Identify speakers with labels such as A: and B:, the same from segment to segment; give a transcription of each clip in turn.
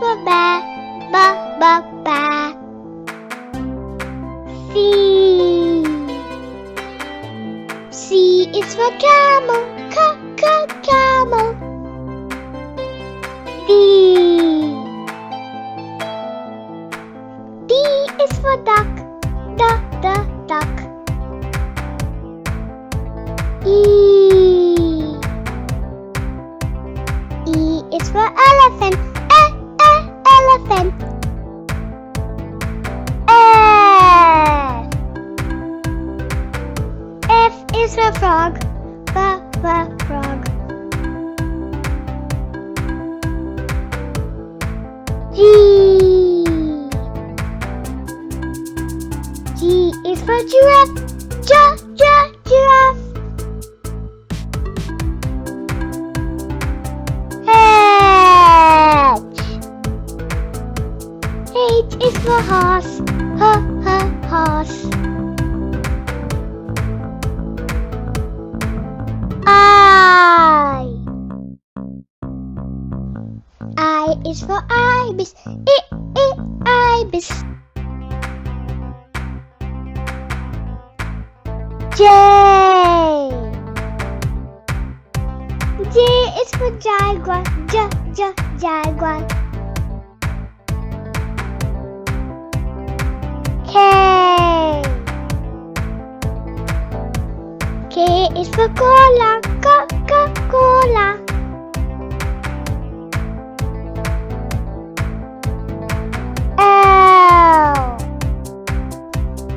A: for bear, bear. C. C is for camel, camel. D. D is for duck, duck. E. E is for elephant, elephant. F. F is for frog, frog. G. G is for giraffe, giraffe. H is for horse, horse. I is for ibis, ibis. J. J is for jaguar, jaguar. K. K is for koala, koala. L.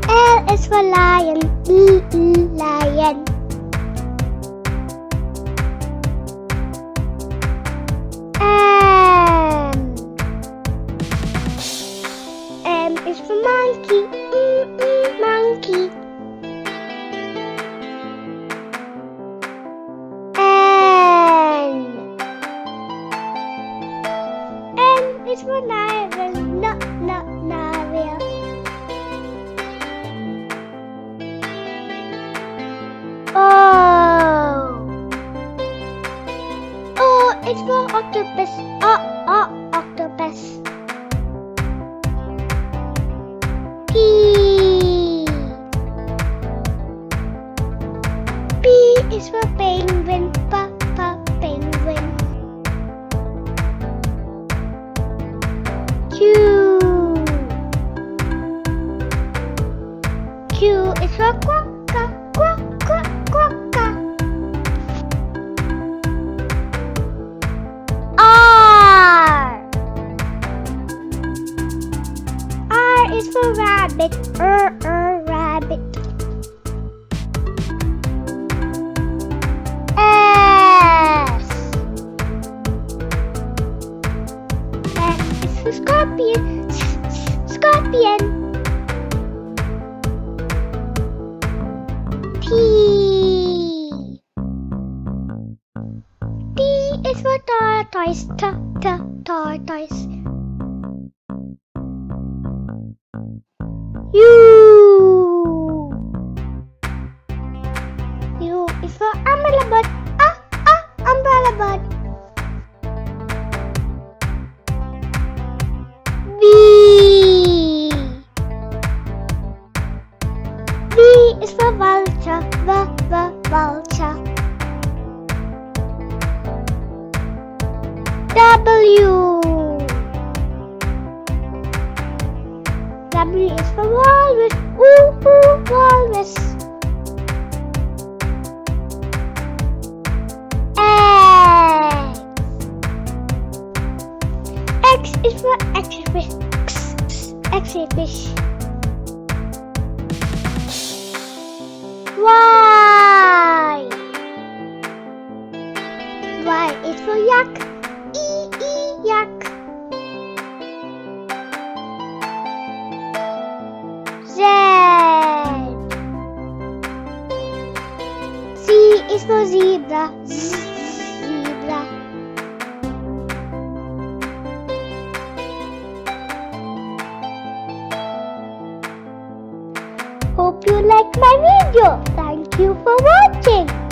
A: L is for lion, lion. M is for monkey, monkey. N is for narwhal, narwhal. O is for octopus, octopus. P. P is for penguin, penguin. Q. Q is for quokka, quokka. R. R is for rabbit, rabbit. S. S is for scorpion, scorpion. T. T is for tortoise, tortoise. U. U is for umbrella bird, umbrella bird. V. V is for vulture, vulture. W. W is for walrus, walrus. X is for X-fish. Y. Y is for yak, yak. Z. Z is for zebra, zebra. Hope you like my video. Thank you for watching.